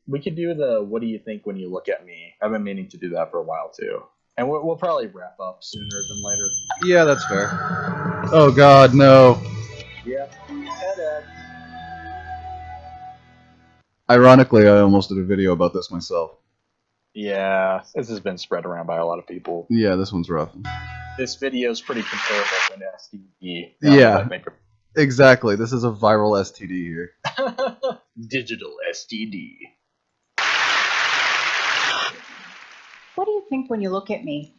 We could do the "What do you think when you look at me?" I've been meaning to do that for a while too, and we'll probably wrap up sooner than later. Yeah, that's fair. Oh God, no. Yep. TEDx. Ironically, I almost did a video about this myself. Yeah, this has been spread around by a lot of people. Yeah, this one's rough. This video is pretty comparable to an STD. Yeah, exactly. This is a viral STD here. Digital STD. What do you think when you look at me?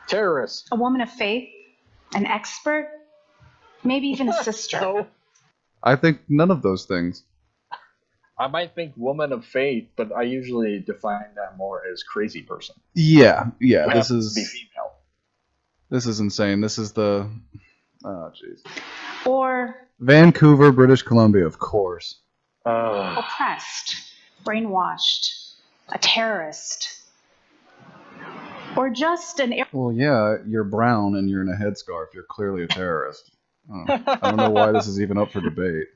Terrorist. A woman of faith? An expert? Maybe even a sister? No. I think none of those things. I might think woman of faith, but I usually define that more as crazy person. Yeah. This is be female. This is insane. This is the jeez. Or Vancouver, British Columbia, of course. Oppressed, brainwashed, a terrorist, or just an. Well, yeah, you're brown and you're in a headscarf. You're clearly a terrorist. I don't know why this is even up for debate.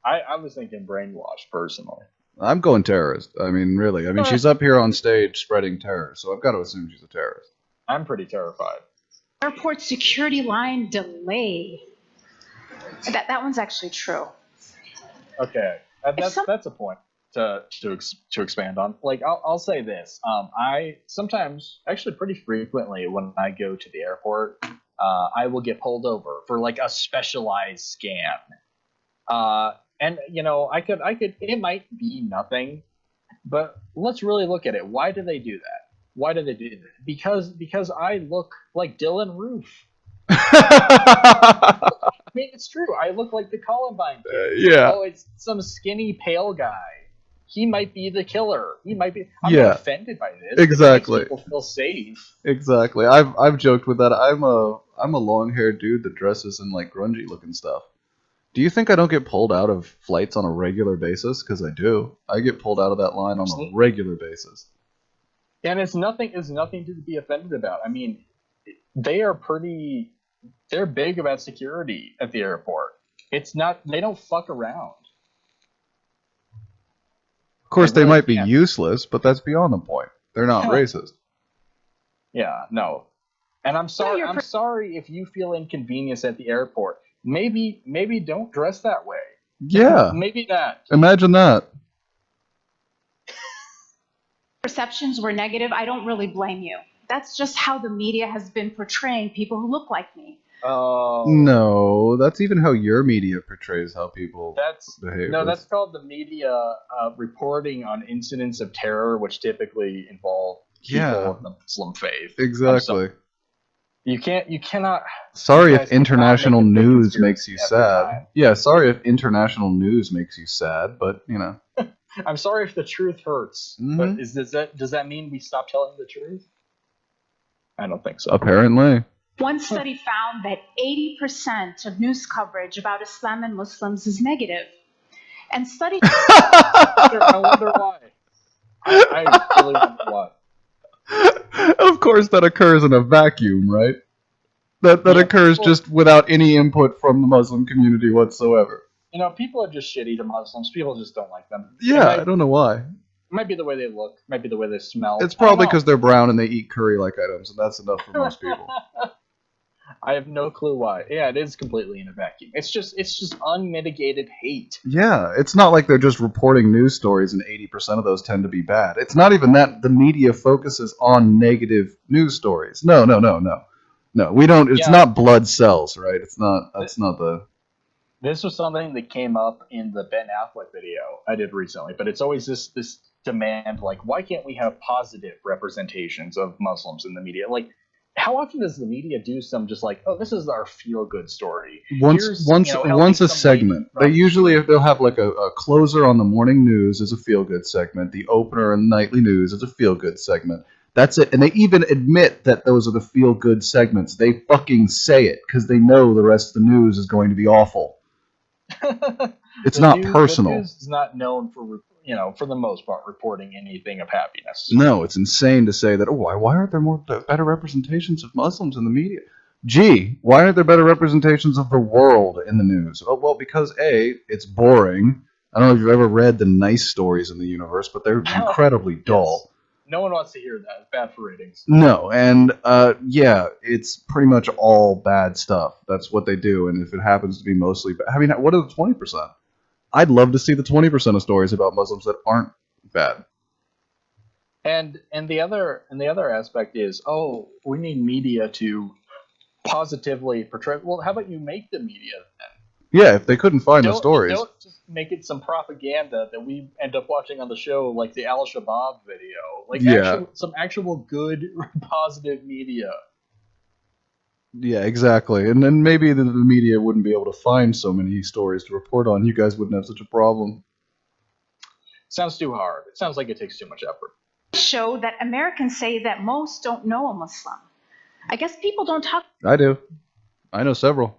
I was thinking brainwashed, personally. I'm going terrorist. I mean, really. I mean, she's up here on stage spreading terror, so I've got to assume she's a terrorist. I'm pretty terrified. Airport security line delay. That one's actually true. Okay, that's a point to expand on. Like, I'll say this. I sometimes, actually pretty frequently, when I go to the airport, I will get pulled over for like a specialized scan. And I could. It might be nothing, but let's really look at it. Why do they do that? Why do they do that? Because I look like Dylan Roof. I mean, it's true. I look like the Columbine kid. Yeah. Oh, it's some skinny, pale guy. He might be the killer. He might be. I'm not offended by this. Exactly. It makes people feel safe. Exactly. I've joked with that. I'm a long-haired dude that dresses in like grungy looking stuff. Do you think I don't get pulled out of flights on a regular basis? Because I do. I get pulled out of that line on a regular basis. And it's nothing to be offended about. I mean, they're big about security at the airport. It's not, they don't fuck around. Of course, they might be useless, but that's beyond the point. They're not racist. Yeah, no. And I'm sorry if you feel inconvenienced at the airport. Maybe don't dress that way. Yeah. Maybe that. Imagine that. Perceptions were negative. I don't really blame you. That's just how the media has been portraying people who look like me. Oh. No, that's even how your media portrays how people behave. No, that's called the media reporting on incidents of terror, which typically involve people in the Muslim faith. Exactly. You cannot. Sorry if international news makes you sad. Yeah, sorry if international news makes you sad, but I'm sorry if the truth hurts. Mm-hmm. But does that mean we stop telling the truth? I don't think so. Apparently. One study found that 80% of news coverage about Islam and Muslims is negative. And studies. I wonder why. I really wonder why. Of course, that occurs in a vacuum, right? That occurs just without any input from the Muslim community whatsoever. People are just shitty to Muslims. People just don't like them. Yeah, I don't know why. It might be the way they look. It might be the way they smell. It's probably because they're brown and they eat curry-like items, and that's enough for most people. I have no clue why. Yeah, it is completely in a vacuum. It's just unmitigated hate. Yeah, it's not like they're just reporting news stories and 80% of those tend to be bad. It's not even that the media focuses on negative news stories. No. No, we don't. It's not blood cells, right? It's not. That's not the. This was something that came up in the Ben Affleck video I did recently, but it's always this demand, like, why can't we have positive representations of Muslims in the media? Like, how often does the media do some just like, oh, this is our feel-good story? Once a segment. They'll have like a closer on the morning news as a feel-good segment. The opener and nightly news as a feel-good segment. That's it. And they even admit that those are the feel-good segments. They fucking say it because they know the rest of the news is going to be awful. It's not personal. The news is not known for, for the most part, reporting anything of happiness. No, it's insane to say that, why aren't there better representations of Muslims in the media? Gee, why aren't there better representations of the world in the news? Oh, well, because A, it's boring, I don't know if you've ever read the nice stories in the universe, but they're incredibly dull. Yes. No one wants to hear that. It's bad for ratings. No, and yeah, it's pretty much all bad stuff. That's what they do, and if it happens to be mostly bad, I mean, what are the 20%? I'd love to see the 20% of stories about Muslims that aren't bad. And the other aspect is, we need media to positively portray. Well, how about you make the media then? Yeah, if they couldn't find the stories. Don't just make it some propaganda that we end up watching on the show, like the Al-Shabaab video. Like some actual good, positive media. Yeah, exactly. And then maybe the media wouldn't be able to find so many stories to report on. You guys wouldn't have such a problem. Sounds too hard. It sounds like it takes too much effort. Show that Americans say that most don't know a Muslim. I guess people don't talk. I do. I know several.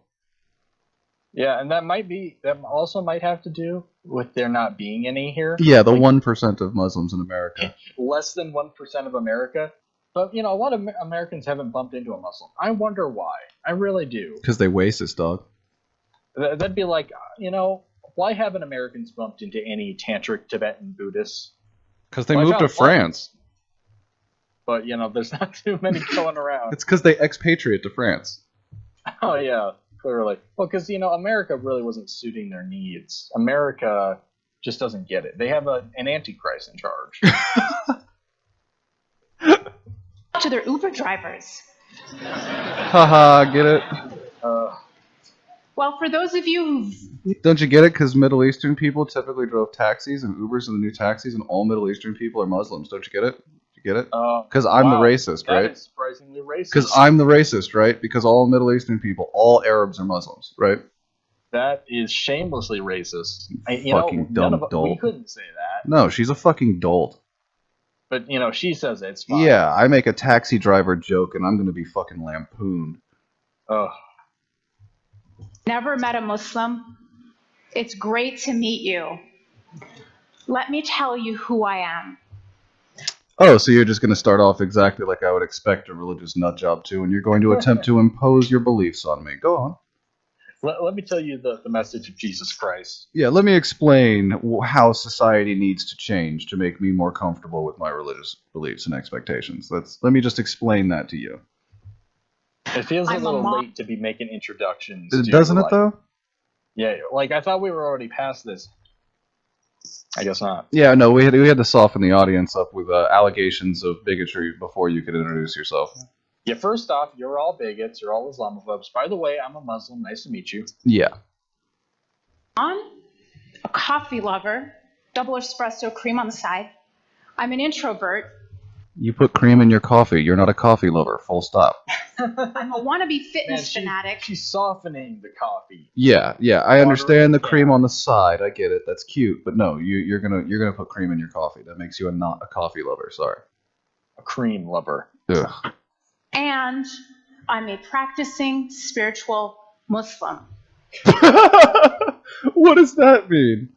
Yeah, and that also might have to do with there not being any here. Yeah, the 1% of Muslims in America. Less than 1% of America. But, a lot of Americans haven't bumped into a Muslim. I wonder why. I really do. Because they racist, dog. That'd be like, why haven't Americans bumped into any tantric Tibetan Buddhists? Because they moved to France. But, there's not too many going around. It's because they expatriate to France. Oh, yeah, clearly. Well, because, America really wasn't suiting their needs. America just doesn't get it. They have an Antichrist in charge. To their Uber drivers. Haha, get it? Well, for those of you who don't you get it? Because Middle Eastern people typically drove taxis, and Ubers are the new taxis, and all Middle Eastern people are Muslims. Don't you get it? You get it? Because I'm the racist, right? That is surprisingly racist. Because I'm the racist, right? Because all Middle Eastern people, all Arabs are Muslims, right? That is shamelessly racist. Fucking dumb dolt. We couldn't say that. No, she's a fucking dolt. But, she says it's fine. Yeah, I make a taxi driver joke, and I'm going to be fucking lampooned. Oh. Never met a Muslim. It's great to meet you. Let me tell you who I am. Oh, so you're just going to start off exactly like I would expect a religious nutjob to, and you're going to attempt to impose your beliefs on me. Go on. Let me tell you the message of Jesus Christ. Yeah, let me explain how society needs to change to make me more comfortable with my religious beliefs and expectations. Let me just explain that to you. It feels a little late to be making introductions. Doesn't it, though? Yeah, I thought we were already past this. I guess not. Yeah, no, we had to soften the audience up with allegations of bigotry before you could introduce yourself. Yeah, first off, you're all bigots. You're all Islamophobes. By the way, I'm a Muslim. Nice to meet you. Yeah. I'm a coffee lover. Double espresso, cream on the side. I'm an introvert. You put cream in your coffee. You're not a coffee lover. Full stop. I'm a wannabe fitness fanatic. She's softening the coffee. Yeah. I understand the cream on the side. I get it. That's cute. But no, you're gonna put cream in your coffee. That makes you not a coffee lover. Sorry. A cream lover. Ugh. And I'm a practicing spiritual Muslim. What does that mean?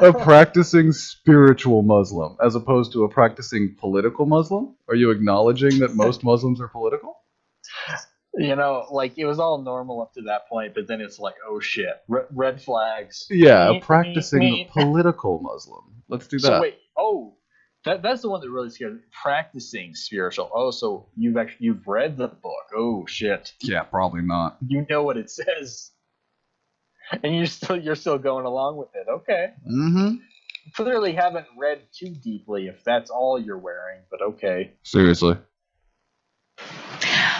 A practicing spiritual Muslim, as opposed to a practicing political Muslim? Are you acknowledging that most Muslims are political? It was all normal up to that point, but then it's like, oh shit, red flags. Yeah, a practicing political Muslim. Let's do that. So wait, that's the one that really scared me. Practicing spiritual. Oh, so you've read the book. Oh shit. Yeah, probably not. You know what it says. And you're still going along with it. Okay. Mm-hmm. You clearly haven't read too deeply if that's all you're wearing, but okay. Seriously.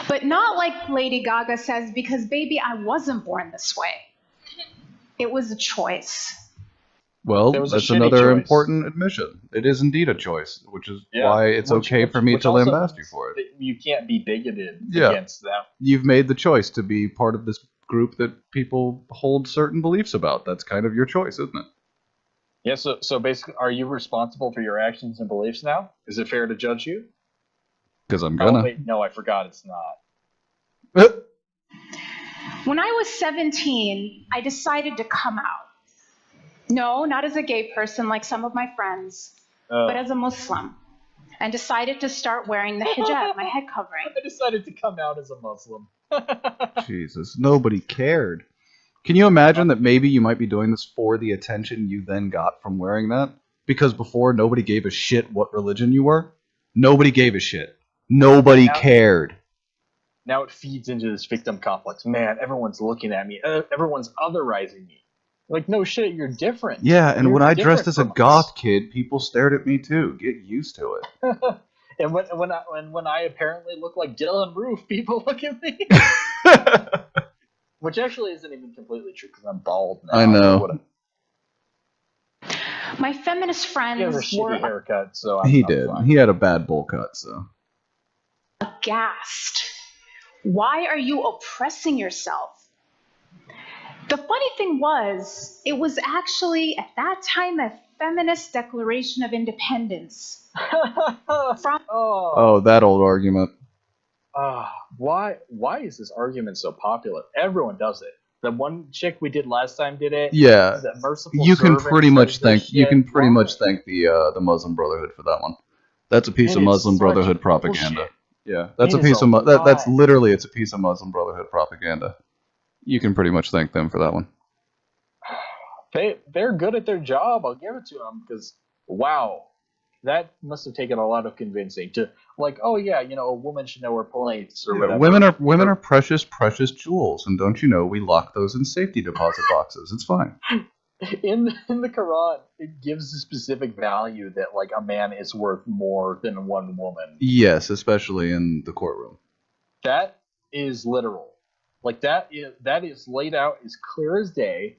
But not like Lady Gaga says, because baby, I wasn't born this way. It was a choice. Well, that's another important admission. It is indeed a choice, which is why it's okay for me to lambast you for it. You can't be bigoted against them. You've made the choice to be part of this group that people hold certain beliefs about. That's kind of your choice, isn't it? Yeah, so basically, are you responsible for your actions and beliefs now? Is it fair to judge you? Because I'm gonna. Oh, wait, no, I forgot it's not. When I was 17, I decided to come out. No, not as a gay person like some of my friends, but as a Muslim. And decided to start wearing the hijab, my head covering. I decided to come out as a Muslim. Jesus, nobody cared. Can you imagine that maybe you might be doing this for the attention you then got from wearing that? Because before, nobody gave a shit what religion you were. Nobody gave a shit. Nobody cared. Now it feeds into this victim complex. Man, everyone's looking at me. Everyone's otherizing me. Like, no shit, you're different. Yeah, and when I dressed as a goth kid, people stared at me too. Get used to it. And when I apparently look like Dylan Roof, people look at me. Which actually isn't even completely true because I'm bald now. I know. My feminist friends he has a shitty haircut, so he did. Fine. He had a bad bowl cut, so. Aghast. Why are you oppressing yourself? The funny thing was, it was actually at that time a feminist declaration of independence. Oh, that old argument. Why is this argument so popular? Everyone does it. The one chick we did last time did it. Yeah, you can pretty much thank the Muslim Brotherhood for that one. That's a piece of Muslim Brotherhood propaganda. Bullshit. Yeah, that's a piece of that's literally it's a piece of Muslim Brotherhood propaganda. You can pretty much thank them for that one. They're good at their job. I'll give it to them because wow, that must have taken a lot of convincing to like. Oh yeah, a woman should know her place or whatever. Women are precious jewels, and don't you know we lock those in safety deposit boxes? It's fine. In the Quran, it gives a specific value that like a man is worth more than one woman. Yes, especially in the courtroom. That is literal. Like that is laid out as clear as day.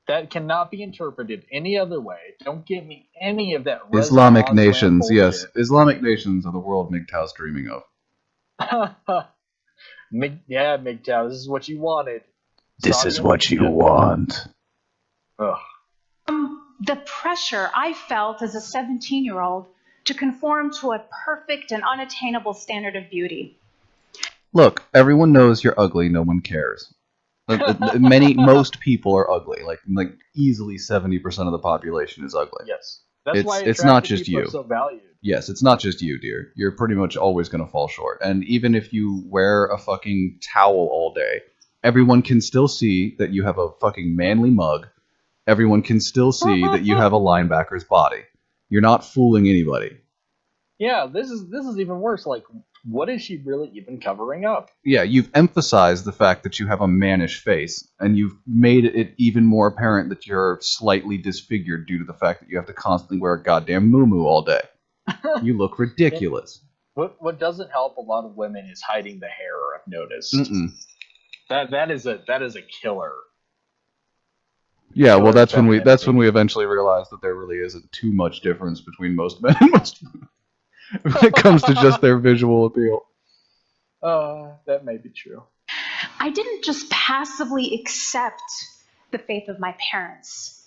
That cannot be interpreted any other way. Don't give me any of that. Islamic nations, yes. Islamic nations are the world MGTOW's dreaming of. Yeah, MGTOW, this is what you wanted. This is what you want. Ugh. The pressure I felt as a 17-year-old to conform to a perfect and unattainable standard of beauty. Look, everyone knows you're ugly. No one cares. Most people are ugly. Like easily 70% of the population is ugly. Yes, that's why it's not just you. So valued. Yes, it's not just you, dear. You're pretty much always going to fall short. And even if you wear a fucking towel all day, everyone can still see that you have a fucking manly mug. Everyone can still see that you have a linebacker's body. You're not fooling anybody. Yeah, this is even worse. Like, what is she really even covering up? Yeah, you've emphasized the fact that you have a mannish face, and you've made it even more apparent that you're slightly disfigured due to the fact that you have to constantly wear a goddamn muumuu all day. You look ridiculous. What doesn't help a lot of women is hiding the hair, I've noticed. That is a killer. Yeah, well, that's when we eventually realized that there really isn't too much difference between most men and most women when it comes to just their visual appeal. That may be true. I didn't just passively accept the faith of my parents.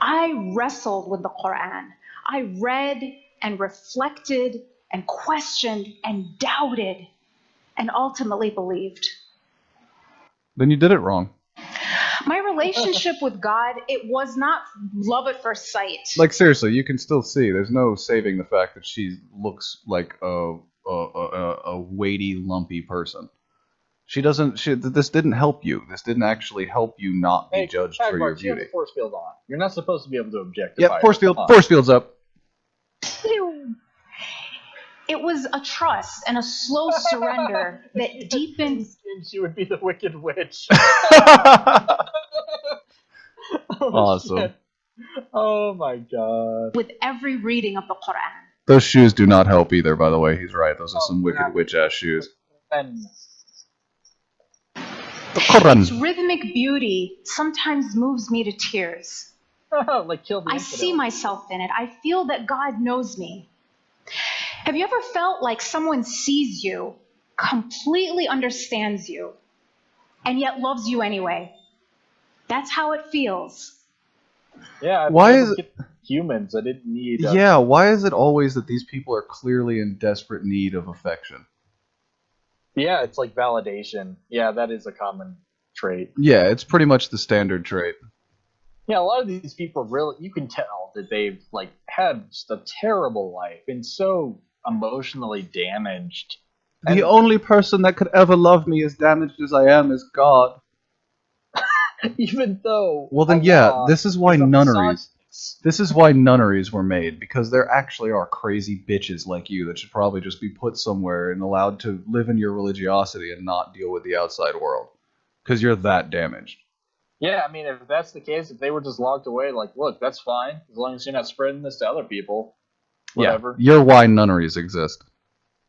I wrestled with the Quran. I read and reflected and questioned and doubted and ultimately believed. Then you did it wrong. My relationship with God, it was not love at first sight. Like, seriously, you can still see. There's no saving the fact that she looks like a weighty, lumpy person. This didn't help you. This didn't actually help you not be judged for your beauty. You have the force field on. You're not supposed to be able to objectify. Yeah, force field's up. It was a trust and a slow surrender that deepened. And she would be the Wicked Witch. Awesome. Shit. Oh my god. With every reading of the Quran. Those shoes do not help either, by the way. He's right. Those are some Wicked Witch-ass shoes. And the Quran. Its rhythmic beauty sometimes moves me to tears. Like kill the I infidel. see myself in it. I feel that God knows me. Have you ever felt like someone sees you, completely understands you, and yet loves you anyway? That's how it feels. Yeah. Why is it humans? I didn't need. Yeah. Why is it always that these people are clearly in desperate need of affection? Yeah, it's like validation. Yeah, that is a common trait. Yeah, it's pretty much the standard trait. Yeah, a lot of these people really, you can tell that they've like had just a terrible life and so emotionally damaged. The only person that could ever love me as damaged as I am is God. Even though. Well, then, this is why nunneries. This is why nunneries were made, because there actually are crazy bitches like you that should probably just be put somewhere and allowed to live in your religiosity and not deal with the outside world, because you're that damaged. Yeah, I mean, if that's the case, if they were just locked away, like, look, that's fine, as long as you're not spreading this to other people. Whatever. Yeah, you're why nunneries exist.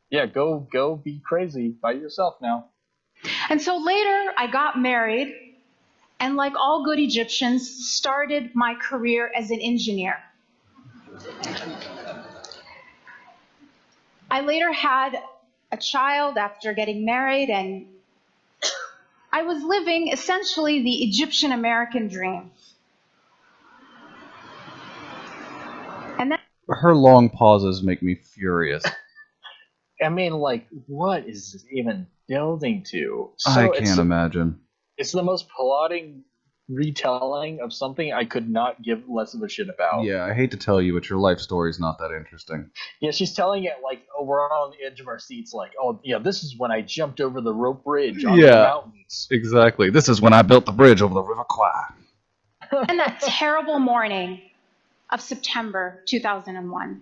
Yeah, go be crazy by yourself now. And so later, I got married, and like all good Egyptians, started my career as an engineer. I later had a child after getting married, and I was living essentially the Egyptian American dream. And then her long pauses make me furious. I mean, like, what is this even building to? I can't imagine. It's the most plodding retelling of something I could not give less of a shit about. Yeah, I hate to tell you, but your life story is not that interesting. Yeah, she's telling it like, oh, we're on the edge of our seats, like, oh, yeah, this is when I jumped over the rope bridge on the mountains. Exactly. This is when I built the bridge over the River Kwai. And that terrible morning of September 2001.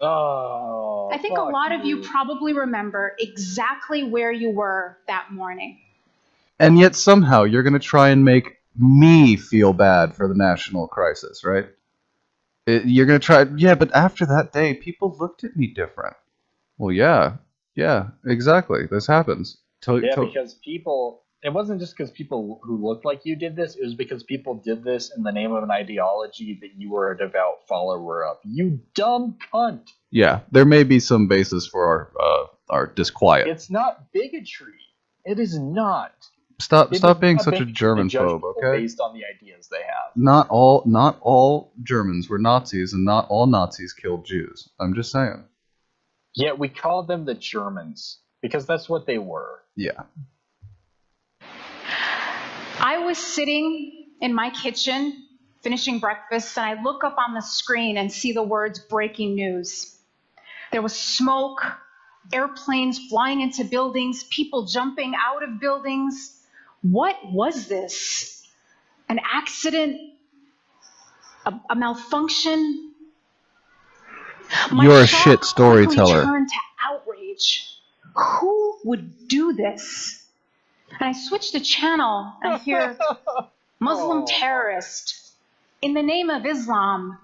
Oh, I think a lot of you probably remember exactly where you were that morning. And yet somehow you're going to try and make me feel bad for the national crisis, right? You're going to try, yeah, but after that day, people looked at me different. Well, yeah, exactly. This happens. Because people, it wasn't just because people who looked like you did this, it was because people did this in the name of an ideology that you were a devout follower of. You dumb cunt. Yeah, there may be some basis for our disquiet. It's not bigotry. It is not. Stop being such a German phobe, okay? Based on the ideas they have. Not all Germans were Nazis, and not all Nazis killed Jews. I'm just saying. Yeah, we call them the Germans because that's what they were. Yeah. I was sitting in my kitchen finishing breakfast, and I look up on the screen and see the words breaking news. There was smoke, airplanes flying into buildings, people jumping out of buildings. What was this? An accident? A malfunction? You're a shit storyteller. My shock quickly turned to outrage. Who would do this? And I switched the channel and I hear Muslim terrorist, in the name of Islam,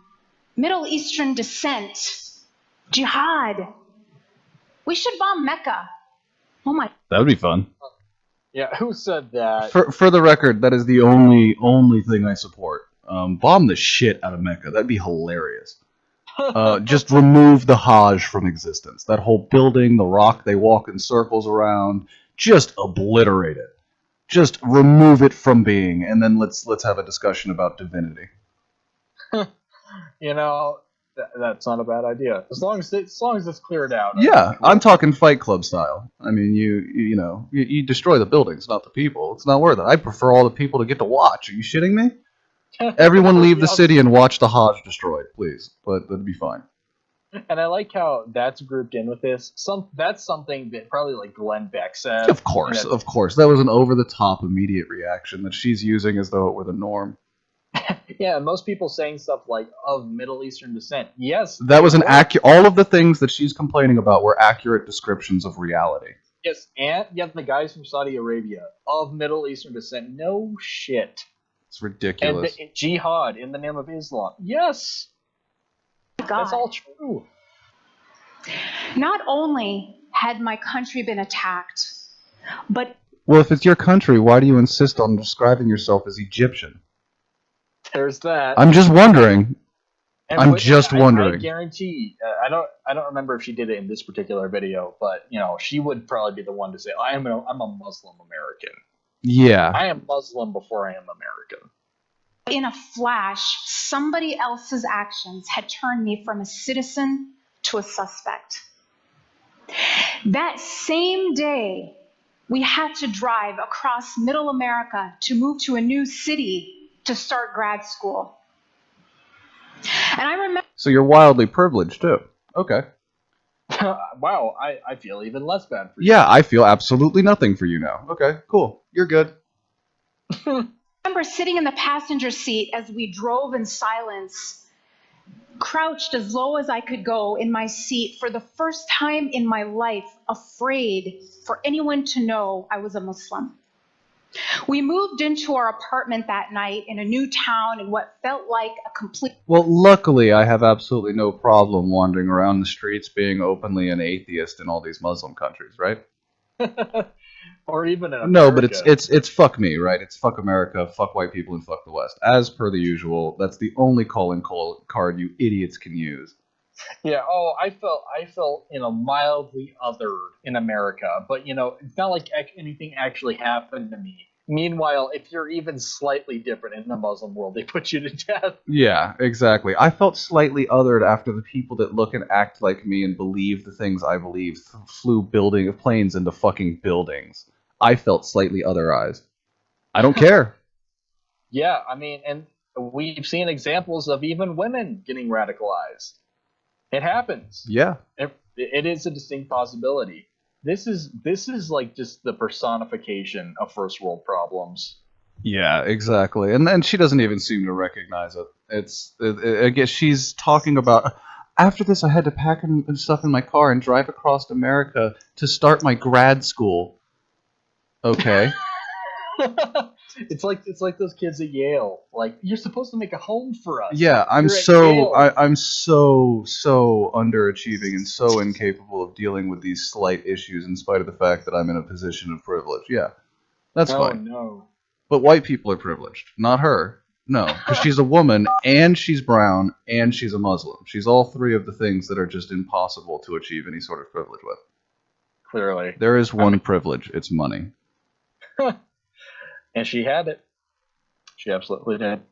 Middle Eastern descent, jihad. We should bomb Mecca. Oh my. That would be fun. Yeah, who said that? For the record, that is the only thing I support. Bomb the shit out of Mecca. That'd be hilarious. Just remove the Hajj from existence. That whole building, the rock they walk in circles around, just obliterate it. Just remove it from being, and then let's have a discussion about divinity. You know, that's not a bad idea. As long as it's cleared out. Yeah, I'm talking Fight Club style. I mean, you destroy the buildings, not the people. It's not worth it. I prefer all the people to get to watch. Are you shitting me? Everyone leave the city and watch the Hajj destroyed, please. But that'd be fine. And I like how that's grouped in with this. That's something that probably like Glenn Beck said. Of course. That was an over-the-top immediate reaction that she's using as though it were the norm. Yeah, most people saying stuff like of Middle Eastern descent. Yes. That was an accurate. All of the things that she's complaining about were accurate descriptions of reality. Yes, and yet the guys from Saudi Arabia of Middle Eastern descent. No shit. It's ridiculous. And jihad in the name of Islam. Yes. God. That's all true. Not only had my country been attacked, but... Well, if it's your country, why do you insist on describing yourself as Egyptian? There's that. I'm just wondering. And I'm just wondering. I guarantee. I don't remember if she did it in this particular video, but she would probably be the one to say, I'm a Muslim American. Yeah. I am Muslim before I am American. In a flash, somebody else's actions had turned me from a citizen to a suspect. That same day, we had to drive across Middle America to move to a new city to start grad school. And I remember... So you're wildly privileged, too. Okay. Wow, I feel even less bad for you. Yeah, I feel absolutely nothing for you now. Okay, cool. You're good. remember sitting in the passenger seat as we drove in silence, crouched as low as I could go in my seat for the first time in my life, afraid for anyone to know I was a Muslim. We moved into our apartment that night in a new town in what felt like a complete... Well, luckily, I have absolutely no problem wandering around the streets being openly an atheist in all these Muslim countries, right? Or even in America. No, but it's fuck me, right? It's fuck America, fuck white people, and fuck the West. As per the usual, that's the only calling card you idiots can use. Yeah. Oh, I felt mildly othered in America, but it's not like anything actually happened to me. Meanwhile, if you're even slightly different in the Muslim world, they put you to death. Yeah, exactly. I felt slightly othered after the people that look and act like me and believe the things I believe flew planes into fucking buildings. I felt slightly otherized. I don't care. Yeah, I mean, and we've seen examples of even women getting radicalized. It happens. Yeah. It is a distinct possibility. This is like just the personification of first world problems. Yeah, exactly. And she doesn't even seem to recognize it. I guess she's talking about, after this I had to pack stuff in my car and drive across America to start my grad school. Okay. It's like those kids at Yale. Like, you're supposed to make a home for us. Yeah, I'm so underachieving and so incapable of dealing with these slight issues in spite of the fact that I'm in a position of privilege. Yeah, that's fine. No. But white people are privileged, not her. No, because she's a woman and she's brown and she's a Muslim. She's all three of the things that are just impossible to achieve any sort of privilege with. Clearly. There is one privilege. It's money. And she had it. She absolutely did.